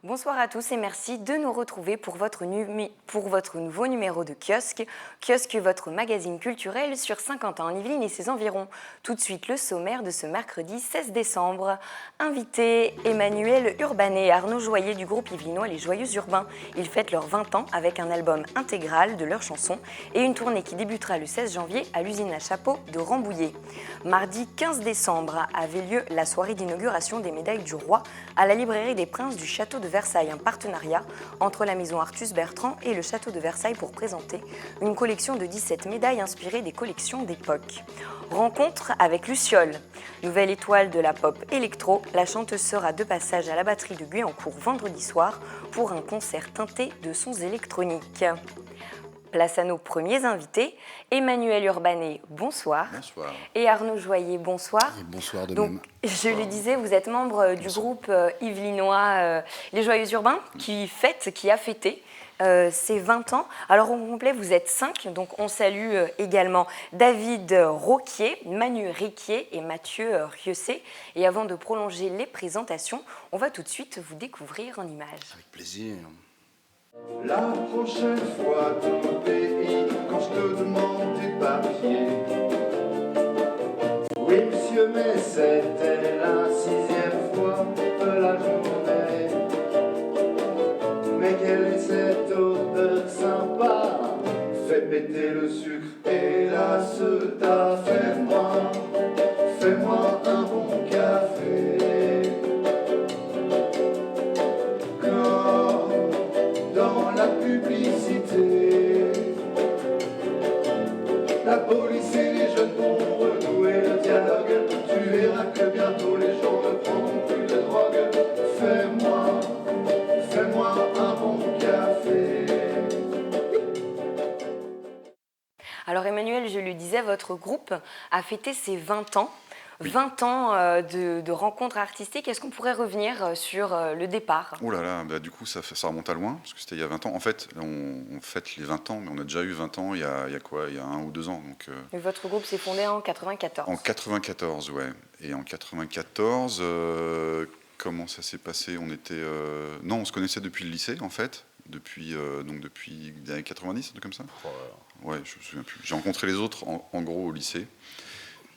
Bonsoir à tous et merci de nous retrouver pour votre nouveau numéro de Kiosque. Kiosque, votre magazine culturel sur Saint-Quentin-en-Yvelines et ses environs. Tout de suite, le sommaire de ce mercredi 16 décembre. Invités Emmanuel Urbanet et Arnaud Joyer du groupe yvelinois Les Joyeux Urbains. Ils fêtent leurs 20 ans avec un album intégral de leurs chansons et une tournée qui débutera le 16 janvier à l'usine à chapeaux de Rambouillet. Mardi 15 décembre avait lieu la soirée d'inauguration des médailles du roi à la librairie des Princes du Château de Versailles, un partenariat entre la maison Artus Bertrand et le Château de Versailles pour présenter une collection de 17 médailles inspirées des collections d'époque. Rencontre avec Luciole. Nouvelle étoile de la pop électro, la chanteuse sera de passage à la batterie de Guyancourt vendredi soir pour un concert teinté de sons électroniques. Place à nos premiers invités. Emmanuel Urbanet, bonsoir. Bonsoir. Et Arnaud Joyer, bonsoir. Et bonsoir de Donc, même. je le disais, vous êtes membre du groupe yvelinois Les Joyeux Urbains qui a fêté ses 20 ans. Alors au complet, vous êtes 5, donc on salue également David Roquier, Manu Riquier et Mathieu Rieussé. Et avant de prolonger les présentations, on va tout de suite vous découvrir en images. Avec plaisir. La prochaine fois dans mon pays, quand je te demande tes papiers. Oui, monsieur, mais c'était la 6e fois de la journée. Mais quelle est cette odeur sympa? Fais péter le sucre et la soda. Fais-moi un bon café. Dans la publicité, la police et les jeunes vont renouer le dialogue. Tu verras que bientôt les gens ne prendront plus de drogue. Fais-moi un bon café. Alors Emmanuel, je le disais, votre groupe a fêté ses 20 ans. 20 ans de rencontres artistiques. Est-ce qu'on pourrait revenir sur le départ? Oh là là, bah, du coup ça remonte à loin, parce que c'était il y a 20 ans. En fait, on fête les 20 ans, mais on a déjà eu 20 ans il y a quoi? Il y a 1 ou 2 ans. Donc, Et votre groupe s'est fondé en 94. En 94, ouais. Et en 94, comment ça s'est passé? Non, on se connaissait depuis le lycée, en fait. Depuis les années 90, un truc comme ça. Ouais, je me souviens plus. J'ai rencontré les autres, en gros, au lycée.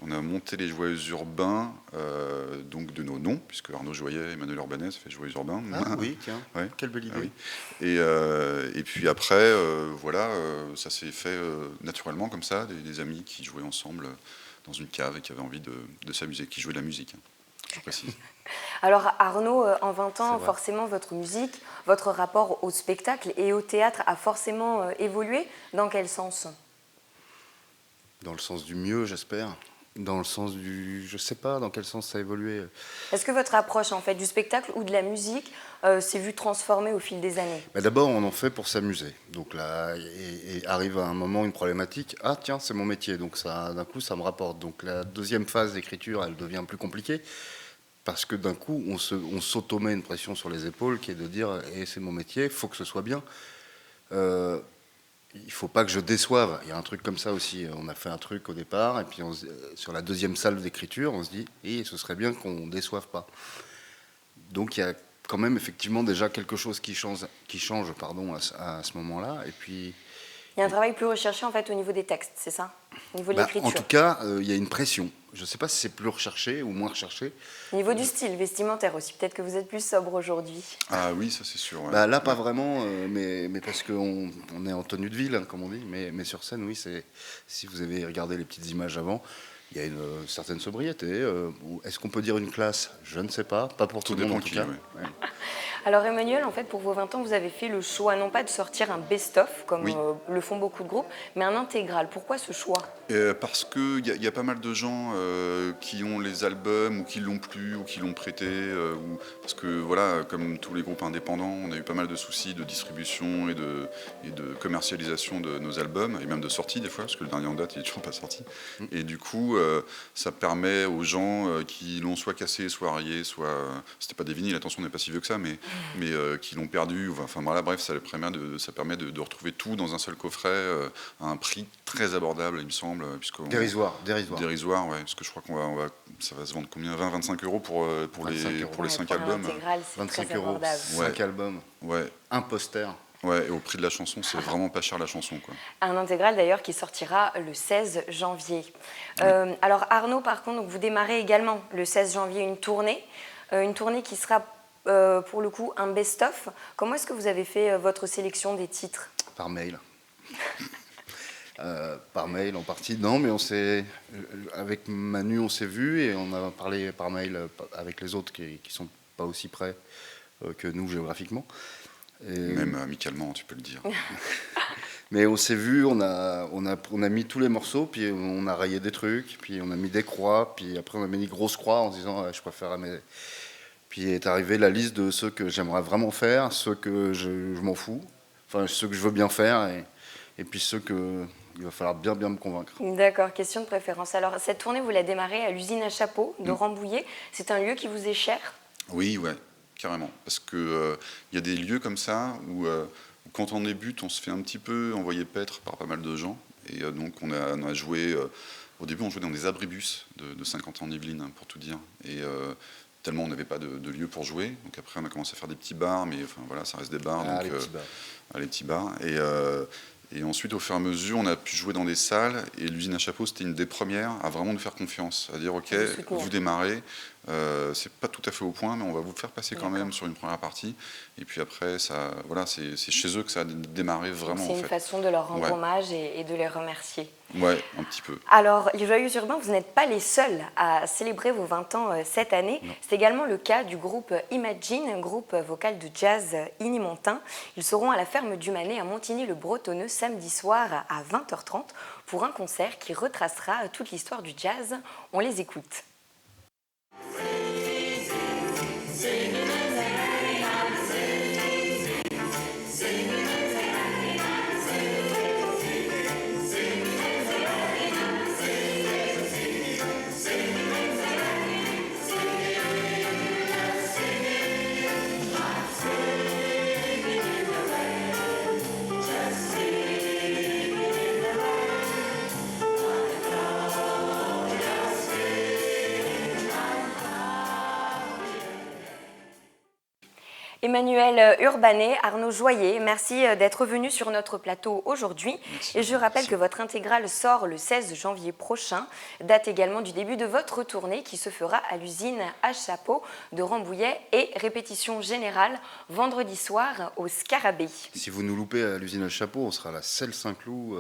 On a monté les Joyeux Urbains, donc de nos noms, puisque Arnaud Joyer et Emmanuel Urbanet, ça fait Joyeux Urbains. Ah oui, tiens, ouais. Quelle belle idée. Ah oui. Et puis après, ça s'est fait naturellement comme ça, des amis qui jouaient ensemble dans une cave et qui avaient envie de s'amuser, qui jouaient de la musique, je précise. Alors Arnaud, en 20 ans, forcément votre musique, votre rapport au spectacle et au théâtre a forcément évolué. Dans quel sens? Dans le sens du mieux, j'espère. Dans le sens du... Je sais pas dans quel sens ça a évolué. Est-ce que votre approche en fait du spectacle ou de la musique s'est vue transformée au fil des années? D'abord, on en fait pour s'amuser. Donc là, et arrive à un moment une problématique. Ah tiens, c'est mon métier. Donc ça, d'un coup, ça me rapporte. Donc la deuxième phase d'écriture, elle devient plus compliquée. Parce que d'un coup, on s'automet une pression sur les épaules qui est de dire c'est mon métier, il faut que ce soit bien. Il ne faut pas que je déçoive. Il y a un truc comme ça aussi. On a fait un truc au départ, et puis sur la deuxième salve d'écriture, on se dit ce serait bien qu'on ne déçoive pas. Donc il y a quand même effectivement déjà quelque chose qui change à ce moment-là. Et puis, il y a un travail plus recherché en fait au niveau des textes, c'est ça? Au niveau de l'écriture. En tout cas, il y a une pression. Je ne sais pas si c'est plus recherché ou moins recherché. Au niveau du style vestimentaire aussi, peut-être que vous êtes plus sobre aujourd'hui. Ah oui, ça c'est sûr. Ouais. Là, pas vraiment, mais parce qu'on est en tenue de ville, comme on dit. Mais sur scène, oui, si vous avez regardé les petites images avant, il y a une certaine sobriété. Est-ce qu'on peut dire une classe? Je ne sais pas. Pas pour tout le monde en tout cas. Ouais. Alors Emmanuel, en fait, pour vos 20 ans, vous avez fait le choix non pas de sortir un best-of, comme Oui. le font beaucoup de groupes, mais un intégral. Pourquoi ce choix? Parce qu'il y a pas mal de gens qui ont les albums ou qui l'ont plus ou qui l'ont prêté. Parce que voilà, comme tous les groupes indépendants, on a eu pas mal de soucis de distribution et de commercialisation de nos albums, et même de sortie des fois, parce que le dernier en date, il n'est toujours pas sorti. Et du coup, ça permet aux gens qui l'ont soit cassé, soit rayé, soit... C'était pas des vinyles, attention, on n'est pas si vieux que ça, mais qui l'ont perdu. Enfin voilà, bref, ça permet de retrouver tout dans un seul coffret à un prix très abordable, il me semble. Dérisoire. Dérisoire, ouais, parce que je crois ça va se vendre combien, 20-25 euros pour les 5 Pour un albums. intégral, c'est 25 très euros, abordable. 5 albums, Ouais, un poster. ouais, et au prix de la chanson, c'est vraiment pas cher la chanson, quoi. Un intégral d'ailleurs qui sortira le 16 janvier. Alors Arnaud, par contre, donc, vous démarrez également le 16 janvier une tournée qui sera pour le coup un best-of. Comment est-ce que vous avez fait votre sélection des titres? Par mail. Par mail en partie, non, mais avec Manu, on s'est vu et on a parlé par mail avec les autres qui sont pas aussi près que nous géographiquement. Et Même amicalement, tu peux le dire. mais on s'est vu, on a mis tous les morceaux, puis on a rayé des trucs, puis on a mis des croix, puis après on a mis des grosses croix en se disant je préfère. Puis est arrivée la liste de ceux que j'aimerais vraiment faire, ceux que je m'en fous, enfin ceux que je veux bien faire, et puis ceux que il va falloir bien me convaincre. D'accord, question de préférence. Alors cette tournée, vous la démarrez à l'usine à chapeaux de Rambouillet. C'est un lieu qui vous est cher? Oui, ouais, carrément. Parce que y a des lieux comme ça où quand on débute, on se fait un petit peu envoyer paître par pas mal de gens. Et donc on a joué, au début on jouait dans des abribus de 50 ans en Yvelines, hein, pour tout dire. Et tellement on n'avait pas de lieu pour jouer. Donc après on a commencé à faire des petits bars, mais enfin voilà, ça reste des bars. Donc, Les petits bars. les petits bars. Et ensuite, au fur et à mesure, on a pu jouer dans des salles. Et l'usine à chapeaux, c'était une des premières à vraiment nous faire confiance. À dire, OK, vous démarrez, c'est pas tout à fait au point, mais on va vous faire passer quand même sur une première partie. Et puis après, voilà, c'est chez eux que ça a démarré vraiment. C'est une façon de leur rendre hommage et de les remercier. Ouais, un petit peu. Alors, les Joyeux Urbains, vous n'êtes pas les seuls à célébrer vos 20 ans cette année. C'est également le cas du groupe Imagine, un groupe vocal de jazz inimontain. Ils seront à la ferme du Manet à Montigny-le-Bretonneux samedi soir à 20h30 pour un concert qui retracera toute l'histoire du jazz. On les écoute. Emmanuel Urbanet, Arnaud Joyer, merci d'être venu sur notre plateau aujourd'hui. Et je rappelle que votre intégrale sort le 16 janvier prochain, date également du début de votre tournée qui se fera à l'usine à chapeaux de Rambouillet et répétition générale vendredi soir au Scarabée. Si vous nous loupez à l'usine à chapeaux, on sera à la Selle Saint-Cloud,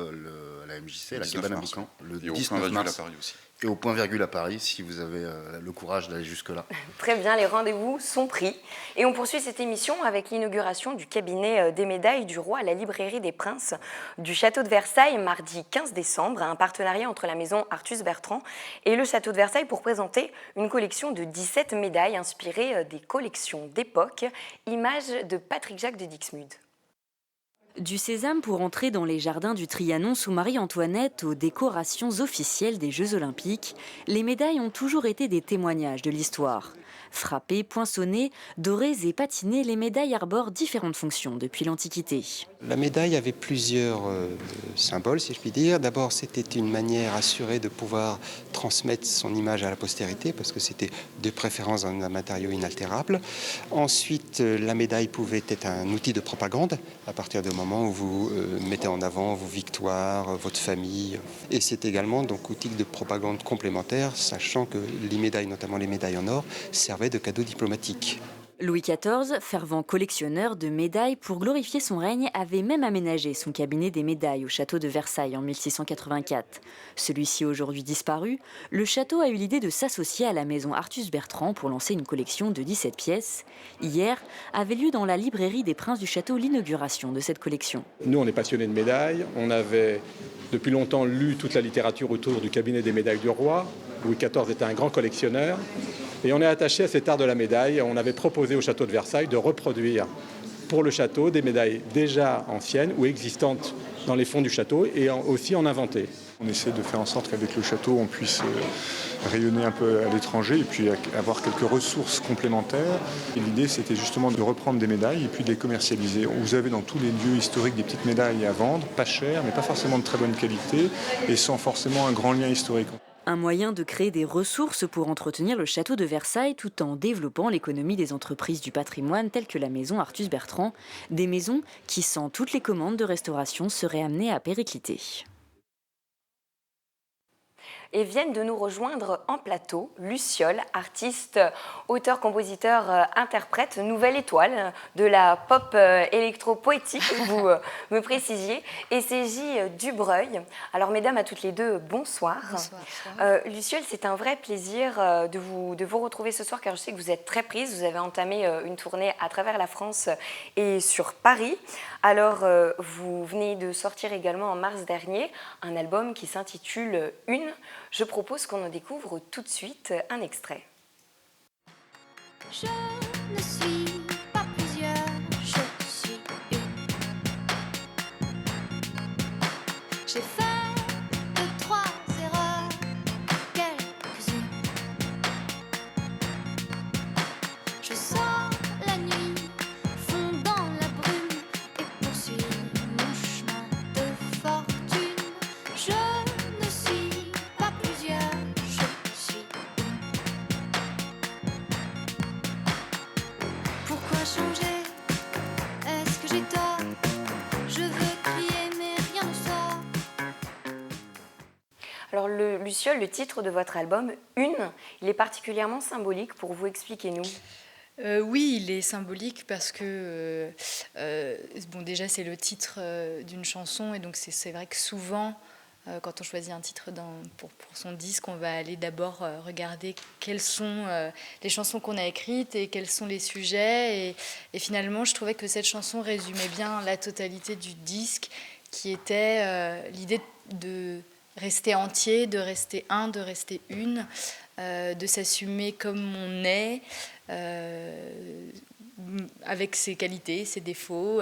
à la MJC, la cabane à boucan, le 19 mars. À Paris aussi. Et au point virgule à Paris, si vous avez le courage d'aller jusque-là. Très bien, les rendez-vous sont pris. Et on poursuit cette émission avec l'inauguration du cabinet des médailles du roi à la librairie des Princes du Château de Versailles, mardi 15 décembre, un partenariat entre la maison Artus Bertrand et le Château de Versailles pour présenter une collection de 17 médailles inspirées des collections d'époque, images de Patrick Jacques de Dixmude. Du sésame pour entrer dans les jardins du Trianon sous Marie-Antoinette aux décorations officielles des Jeux Olympiques, les médailles ont toujours été des témoignages de l'histoire. Frappées, poinçonnées, dorées et patinées, les médailles arborent différentes fonctions depuis l'Antiquité. La médaille avait plusieurs symboles, si je puis dire. D'abord, c'était une manière assurée de pouvoir transmettre son image à la postérité, parce que c'était de préférence dans un matériau inaltérable. Ensuite, la médaille pouvait être un outil de propagande, à partir du moment où vous mettez en avant vos victoires, votre famille. Et c'est également donc outil de propagande complémentaire, sachant que les médailles, notamment les médailles en or, servaient de cadeaux diplomatiques. Louis XIV, fervent collectionneur de médailles, pour glorifier son règne, avait même aménagé son cabinet des médailles au château de Versailles en 1684. Celui-ci aujourd'hui disparu, le château a eu l'idée de s'associer à la maison Artus Bertrand pour lancer une collection de 17 pièces. Hier avait lieu dans la librairie des Princes du Château l'inauguration de cette collection. Nous, on est passionnés de médailles. On avait depuis longtemps lu toute la littérature autour du cabinet des médailles du roi. Louis XIV était un grand collectionneur. Et on est attaché à cet art de la médaille. On avait proposé au château de Versailles de reproduire pour le château des médailles déjà anciennes ou existantes dans les fonds du château et aussi en inventer. On essaie de faire en sorte qu'avec le château, on puisse rayonner un peu à l'étranger et puis avoir quelques ressources complémentaires. Et l'idée, c'était justement de reprendre des médailles et puis de les commercialiser. Vous avez dans tous les lieux historiques des petites médailles à vendre, pas chères, mais pas forcément de très bonne qualité et sans forcément un grand lien historique. Un moyen de créer des ressources pour entretenir le château de Versailles tout en développant l'économie des entreprises du patrimoine telles que la maison Artus Bertrand, des maisons qui, sans toutes les commandes de restauration, seraient amenées à péricliter. Et viennent de nous rejoindre en plateau Luciole, artiste, auteur, compositeur, interprète, nouvelle étoile de la pop électro-poétique, vous me précisiez, et c'est J. Dubreuil. Alors mesdames, à toutes les deux, bonsoir. Bonsoir. Luciole, c'est un vrai plaisir de vous retrouver ce soir, car je sais que vous êtes très prise, vous avez entamé une tournée à travers la France et sur Paris. Alors, vous venez de sortir également en mars dernier un album qui s'intitule « Une ». Je propose qu'on en découvre tout de suite un extrait. Je ne suis pas plusieurs, je suis une. J'ai fait 2-3 erreurs, quelques-unes. Je sors la nuit, fond dans la brume et poursuis mon chemin de fortune. Je ne suis pas plusieurs, je suis une. Pourquoi changer? Est-ce que j'ai tort? Je veux crier mais rien ne sort. Alors, Luciole, le titre de votre album, « Une », il est particulièrement symbolique pour vous, expliquez-nous. Oui, il est symbolique parce que, bon, déjà, c'est le titre d'une chanson, et donc c'est vrai que souvent, quand on choisit un titre pour son disque, on va aller d'abord regarder quelles sont les chansons qu'on a écrites et quels sont les sujets. Et finalement, je trouvais que cette chanson résumait bien la totalité du disque, qui était l'idée de rester entier, de rester un, de rester une, de s'assumer comme on est, avec ses qualités, ses défauts.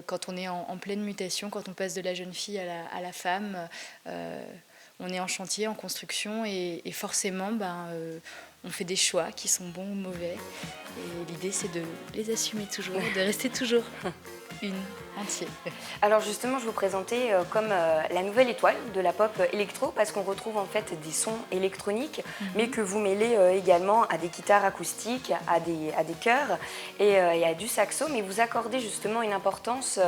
Quand on est en pleine mutation, quand on passe de la jeune fille à la femme, on est en chantier, en construction, et forcément, on fait des choix qui sont bons ou mauvais. Et l'idée, c'est de les assumer toujours, de rester toujours une, entier. Alors justement, je vous présentais comme la nouvelle étoile de la pop électro, parce qu'on retrouve en fait des sons électroniques, mais que vous mêlez également à des guitares acoustiques, à des chœurs et à du saxo, mais vous accordez justement une importance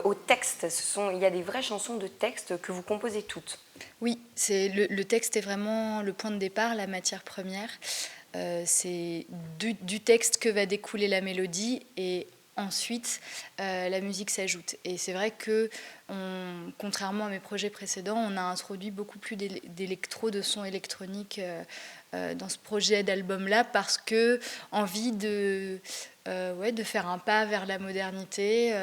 au texte. Il y a des vraies chansons de texte que vous composez toutes. Oui, le texte est vraiment le point de départ, la matière première. C'est du texte que va découler la mélodie, et ensuite, la musique s'ajoute. Et c'est vrai que, contrairement à mes projets précédents, on a introduit beaucoup plus d'électro, de sons électroniques dans ce projet d'album-là, parce que envie de faire un pas vers la modernité,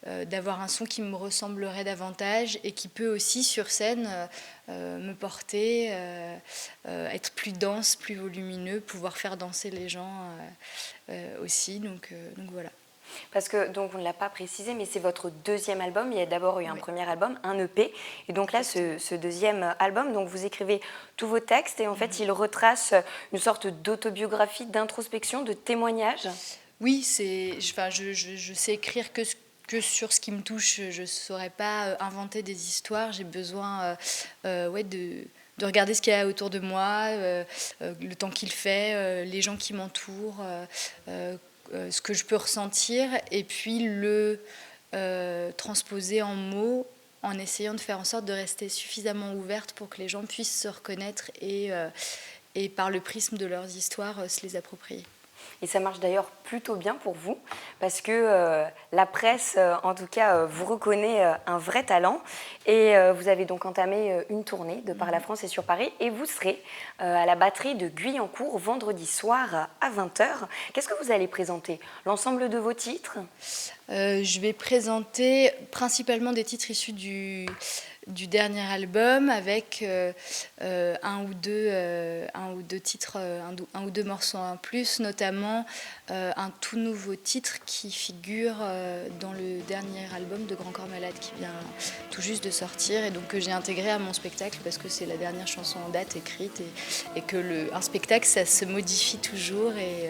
d'avoir un son qui me ressemblerait davantage et qui peut aussi, sur scène, me porter, être plus dense, plus volumineux, pouvoir faire danser les gens aussi. Donc voilà. Parce que, donc on ne l'a pas précisé, mais c'est votre deuxième album. Il y a d'abord eu un premier album, un EP. Et donc là, ce deuxième album, donc vous écrivez tous vos textes et en fait, il retrace une sorte d'autobiographie, d'introspection, de témoignage. Oui, je sais écrire que sur ce qui me touche. Je ne saurais pas inventer des histoires. J'ai besoin de regarder ce qu'il y a autour de moi, le temps qu'il fait, les gens qui m'entourent, ce que je peux ressentir, et puis le transposer en mots, en essayant de faire en sorte de rester suffisamment ouverte pour que les gens puissent se reconnaître et par le prisme de leurs histoires, se les approprier. Et ça marche d'ailleurs plutôt bien pour vous, parce que la presse, en tout cas, vous reconnaît un vrai talent. Et vous avez donc entamé une tournée de par la France et sur Paris, et vous serez à la batterie de Guyancourt vendredi soir à 20h. Qu'est-ce que vous allez présenter? L'ensemble de vos titres? Je vais présenter principalement des titres issus du dernier album, avec un ou deux titres, un ou deux morceaux en plus, notamment un tout nouveau titre qui figure dans le dernier album de Grand Corps Malade qui vient tout juste de sortir, et donc que j'ai intégré à mon spectacle parce que c'est la dernière chanson en date écrite, et que un spectacle, ça se modifie toujours, et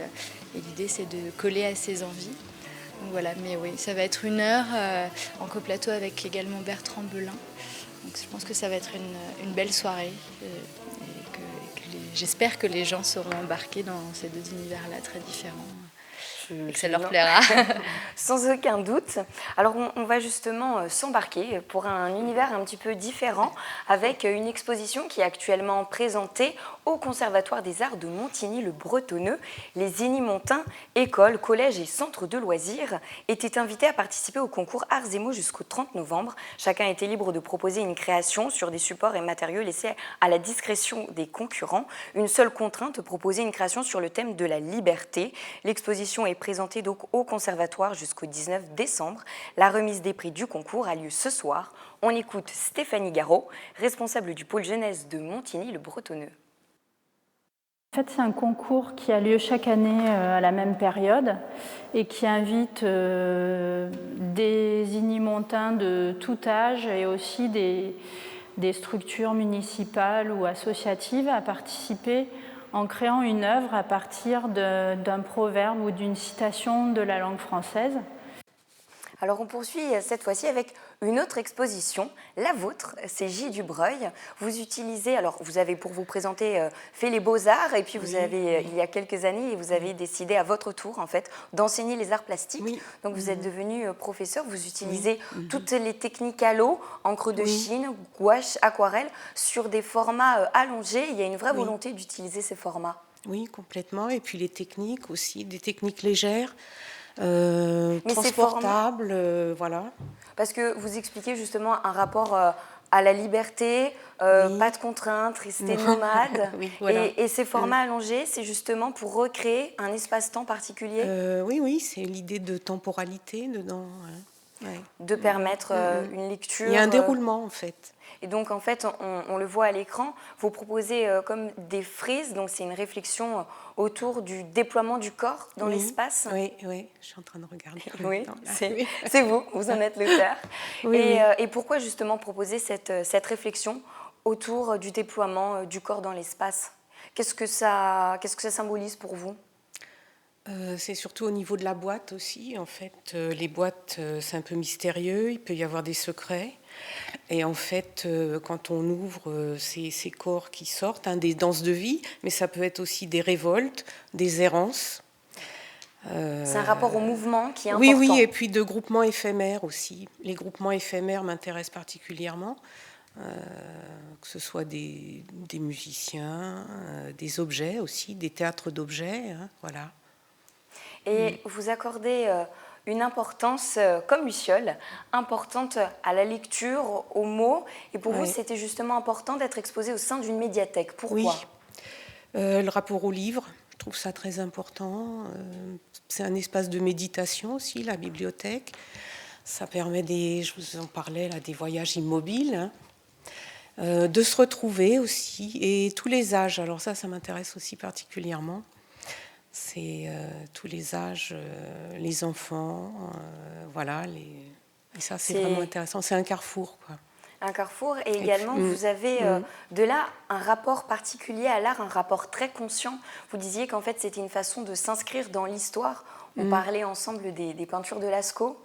l'idée c'est de coller à ses envies. Donc voilà, mais oui, ça va être 1 heure en coplateau avec également Bertrand Belin. Donc je pense que ça va être une belle soirée, j'espère que les gens seront embarqués dans ces deux univers-là très différents. Et que ça leur plaira. Sans aucun doute. Alors on va justement s'embarquer pour un univers un petit peu différent, avec une exposition qui est actuellement présentée au Conservatoire des Arts de Montigny-le-Bretonneux. Les Inimontins, écoles, collèges et centres de loisirs, étaient invités à participer au concours Arts et Mots jusqu'au 30 novembre. Chacun était libre de proposer une création sur des supports et matériaux laissés à la discrétion des concurrents. Une seule contrainte, proposer une création sur le thème de la liberté. L'exposition est présentée donc au Conservatoire jusqu'au 19 décembre. La remise des prix du concours a lieu ce soir. On écoute Stéphanie Garot, responsable du pôle jeunesse de Montigny-le-Bretonneux. En fait, c'est un concours qui a lieu chaque année à la même période et qui invite des Inimontins de tout âge et aussi des structures municipales ou associatives à participer en créant une œuvre à partir d'un proverbe ou d'une citation de la langue française. Alors on poursuit cette fois-ci avec une autre exposition, la vôtre, c'est J. Dubreuil. Vous utilisez, alors vous avez pour vous présenter fait les beaux-arts, et puis vous avez, il y a quelques années, vous avez décidé à votre tour en fait d'enseigner les arts plastiques. Oui. Donc vous êtes devenu professeur, vous utilisez toutes les techniques à l'eau, encre de Chine, gouache, aquarelle, sur des formats allongés. Il y a une vraie volonté d'utiliser ces formats. Oui, complètement. Et puis les techniques aussi, des techniques légères. Mais transportable, voilà. Parce que vous expliquez justement un rapport à la liberté, pas de contraintes, rester nomade. Oui, voilà. Et ces formats allongés, c'est justement pour recréer un espace-temps particulier. Oui, c'est l'idée de temporalité dedans. Ouais. De permettre une lecture. Il y a un déroulement en fait. Et donc, en fait, on le voit à l'écran, vous proposez comme des frises, donc c'est une réflexion autour du déploiement du corps dans l'espace. Oui, je suis en train de regarder. Oui, c'est vous en êtes l'auteur. Et pourquoi justement proposer cette réflexion autour du déploiement du corps dans l'espace? Qu'est-ce que ça symbolise pour vous? C'est surtout au niveau de la boîte aussi. En fait, les boîtes, c'est un peu mystérieux, il peut y avoir des secrets. Et en fait, quand on ouvre ces corps qui sortent, des danses de vie, mais ça peut être aussi des révoltes, des errances. C'est un rapport au mouvement qui est important. Oui, et puis de groupements éphémères aussi. Les groupements éphémères m'intéressent particulièrement, que ce soit des musiciens, des objets aussi, des théâtres d'objets, voilà. Et vous accordez une importance, comme Luciole, importante à la lecture, aux mots. Et pour vous, c'était justement important d'être exposé au sein d'une médiathèque. Pourquoi? Le rapport au livre, je trouve ça très important. C'est un espace de méditation aussi, la bibliothèque. Ça permet je vous en parlais, là, des voyages immobiles, de se retrouver aussi. Et tous les âges, alors ça m'intéresse aussi particulièrement. C'est tous les âges, les enfants, voilà. Et ça, c'est vraiment intéressant. C'est un carrefour, quoi. Un carrefour. Et également, vous avez de là un rapport particulier à l'art, un rapport très conscient. Vous disiez qu'en fait, c'était une façon de s'inscrire dans l'histoire. On parlait ensemble des peintures de Lascaux.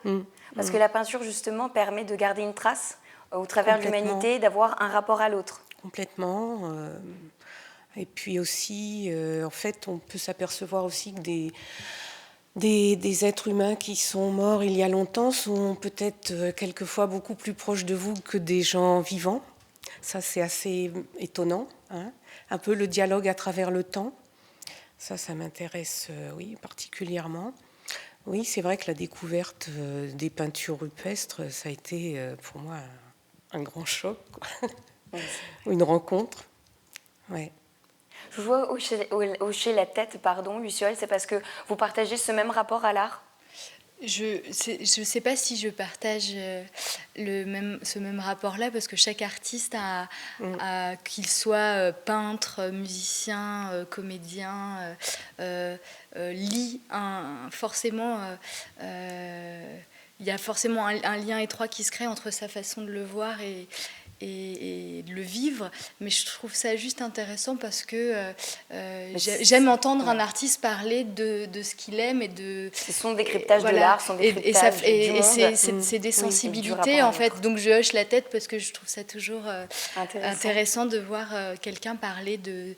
Parce que la peinture, justement, permet de garder une trace au travers de l'humanité, d'avoir un rapport à l'autre. Complètement. Et puis aussi, en fait, on peut s'apercevoir aussi que des êtres humains qui sont morts il y a longtemps sont peut-être quelquefois beaucoup plus proches de vous que des gens vivants. Ça, c'est assez étonnant. Un peu le dialogue à travers le temps. Ça m'intéresse, oui, particulièrement. Oui, c'est vrai que la découverte des peintures rupestres, ça a été pour moi un grand choc, quoi. Une rencontre. Ouais. Je vous vois hocher la tête, pardon, Luciole, c'est parce que vous partagez ce même rapport à l'art? Je ne sais pas si je partage ce même rapport-là, parce que chaque artiste qu'il soit peintre, musicien, comédien, lit forcément. Il y a forcément un lien étroit qui se crée entre sa façon de le voir et de le vivre, mais je trouve ça juste intéressant parce que j'aime entendre un artiste parler de ce qu'il aime et de... C'est son décryptage de l'art, son décryptage du monde. C'est des sensibilités, en fait, donc je hoche la tête parce que je trouve ça toujours intéressant de voir quelqu'un parler de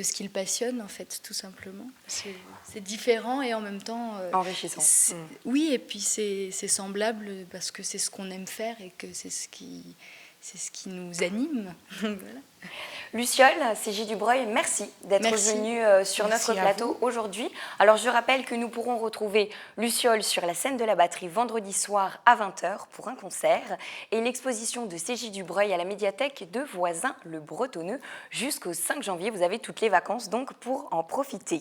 ce qu'il passionne, en fait, tout simplement. C'est différent et en même temps... enrichissant. Oui, et puis c'est semblable parce que c'est ce qu'on aime faire et que c'est ce qui nous anime. Voilà. Luciole, C.J. Dubreuil, merci d'être venue sur notre plateau aujourd'hui. Alors je rappelle que nous pourrons retrouver Luciole sur la scène de la Batterie vendredi soir à 20h pour un concert et l'exposition de C.J. Dubreuil à la médiathèque de Voisins-le-Bretonneux jusqu'au 5 janvier. Vous avez toutes les vacances donc pour en profiter.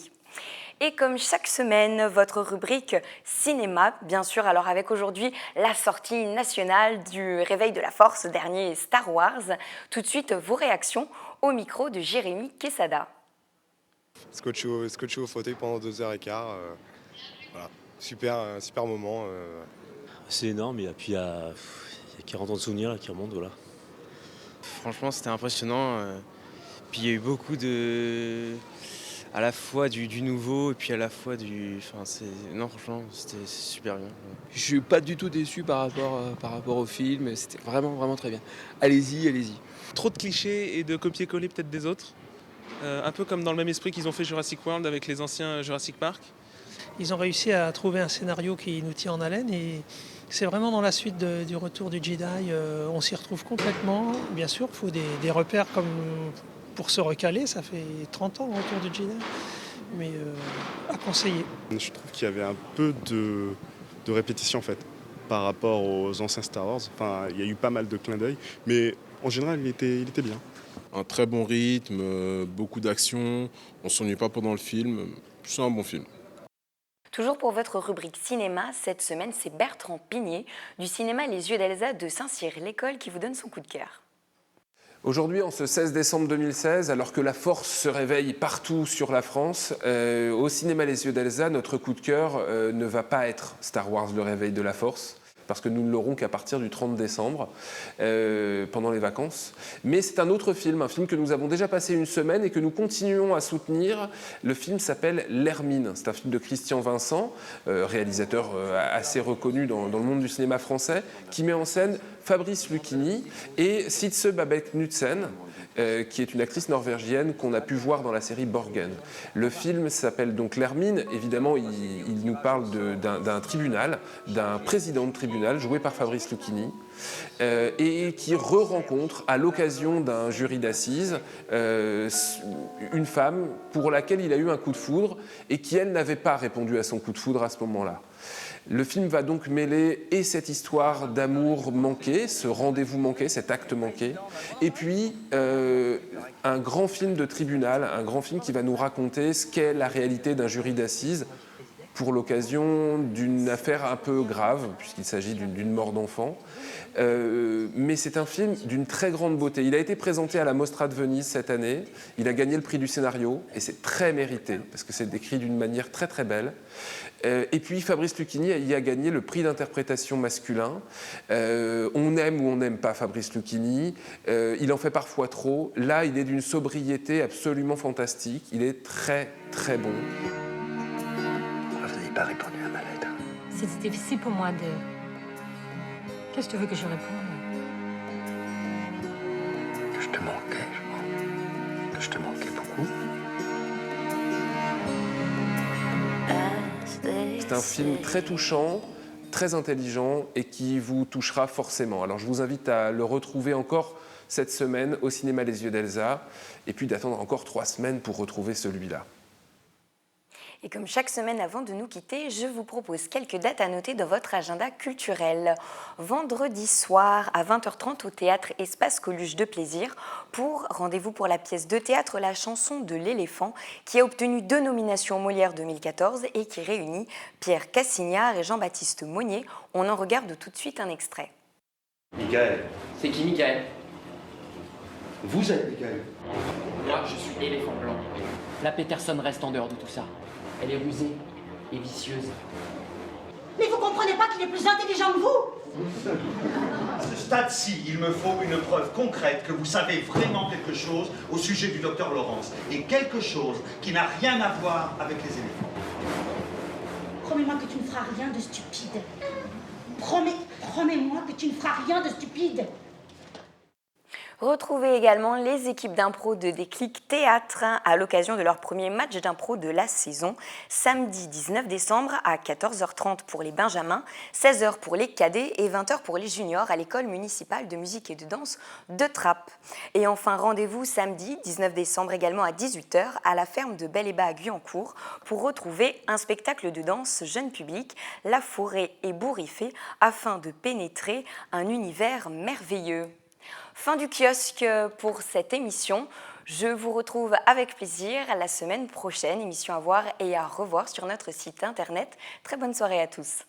Et comme chaque semaine, votre rubrique cinéma, bien sûr, alors avec aujourd'hui la sortie nationale du Réveil de la Force, dernier Star Wars. Tout de suite, vos réactions au micro de Jérémy Quesada. Scotché au fauteuil pendant 2h15, voilà. Super moment. C'est énorme, et puis il y a 40 ans de souvenirs là, qui remontent, voilà. Franchement, c'était impressionnant. Puis il y a eu beaucoup à la fois du nouveau et puis à la fois non, franchement, c'était super bien. Je suis pas du tout déçu par rapport au film, c'était vraiment très bien. Allez-y. Trop de clichés et de copier-coller peut-être des autres. Un peu comme dans le même esprit qu'ils ont fait Jurassic World avec les anciens Jurassic Park. Ils ont réussi à trouver un scénario qui nous tient en haleine et c'est vraiment dans la suite du retour du Jedi, on s'y retrouve complètement. Bien sûr, il faut des repères comme pour se recaler, ça fait 30 ans le retour du Jedi, mais à conseiller. Je trouve qu'il y avait un peu de répétition en fait par rapport aux anciens Star Wars. Enfin, il y a eu pas mal de clins d'œil, mais en général, il était bien. Un très bon rythme, beaucoup d'action, on ne s'ennuie pas pendant le film, c'est un bon film. Toujours pour votre rubrique cinéma, cette semaine, c'est Bertrand Pigné du cinéma Les Yeux d'Elsa de Saint-Cyr-l'École qui vous donne son coup de cœur. Aujourd'hui, en ce 16 décembre 2016, alors que la force se réveille partout sur la France, au cinéma Les Yeux d'Elsa, notre coup de cœur ne va pas être Star Wars, le réveil de la force, parce que nous ne l'aurons qu'à partir du 30 décembre, pendant les vacances. Mais c'est un autre film, un film que nous avons déjà passé une semaine et que nous continuons à soutenir. Le film s'appelle L'Hermine. C'est un film de Christian Vincent, réalisateur assez reconnu dans le monde du cinéma français, qui met en scène Fabrice Lucchini et Sitze Babett Knudsen, qui est une actrice norvégienne qu'on a pu voir dans la série Borgen. Le film s'appelle donc L'Hermine. Évidemment, il nous parle d'un tribunal, d'un président de tribunal joué par Fabrice Lucchini, et qui re-rencontre à l'occasion d'un jury d'assises une femme pour laquelle il a eu un coup de foudre et qui, elle, n'avait pas répondu à son coup de foudre à ce moment-là. Le film va donc mêler et cette histoire d'amour manqué, ce rendez-vous manqué, cet acte manqué, et puis un grand film de tribunal, un grand film qui va nous raconter ce qu'est la réalité d'un jury d'assises pour l'occasion d'une affaire un peu grave, puisqu'il s'agit d'une mort d'enfant. Mais c'est un film d'une très grande beauté. Il a été présenté à la Mostra de Venise cette année, il a gagné le prix du scénario, et c'est très mérité, parce que c'est décrit d'une manière très très belle. Et puis Fabrice Lucchini y a gagné le prix d'interprétation masculin. On aime ou on n'aime pas Fabrice Lucchini, il en fait parfois trop. Là, il est d'une sobriété absolument fantastique, il est très très bon. Pourquoi vous n'avez pas répondu à ma lettre? C'était difficile pour moi de... Qu'est-ce que tu veux que je réponde? Que je te manquais, je crois. Que je te manquais beaucoup. C'est un film très touchant, très intelligent et qui vous touchera forcément. Alors je vous invite à le retrouver encore cette semaine au cinéma Les Yeux d'Elsa et puis d'attendre encore 3 semaines pour retrouver celui-là. Et comme chaque semaine avant de nous quitter, je vous propose quelques dates à noter dans votre agenda culturel. Vendredi soir à 20h30 au théâtre Espace Coluche de Plaisir rendez-vous pour la pièce de théâtre La chanson de l'éléphant qui a obtenu 2 nominations Molière 2014 et qui réunit Pierre Cassignard et Jean-Baptiste Monnier. On en regarde tout de suite un extrait. Michael. C'est qui Michael? Vous êtes Michael. Moi, je suis éléphant blanc. La Peterson reste en dehors de tout ça. Elle est rusée et vicieuse. Mais vous comprenez pas qu'il est plus intelligent que vous? À ce stade-ci, il me faut une preuve concrète que vous savez vraiment quelque chose au sujet du docteur Laurence. Et quelque chose qui n'a rien à voir avec les éléphants. Promets-moi que tu ne feras rien de stupide. Promets-moi que tu ne feras rien de stupide. Retrouvez également les équipes d'impro de Déclic Théâtre à l'occasion de leur premier match d'impro de la saison, samedi 19 décembre à 14h30 pour les benjamins, 16h pour les cadets et 20h pour les juniors à l'école municipale de musique et de danse de Trappes. Et enfin, rendez-vous samedi 19 décembre également à 18h à la ferme de Bel-Ébat à Guyancourt pour retrouver un spectacle de danse jeune public, La forêt ébouriffée, afin de pénétrer un univers merveilleux. Fin du kiosque pour cette émission. Je vous retrouve avec plaisir la semaine prochaine. Émission à voir et à revoir sur notre site internet. Très bonne soirée à tous.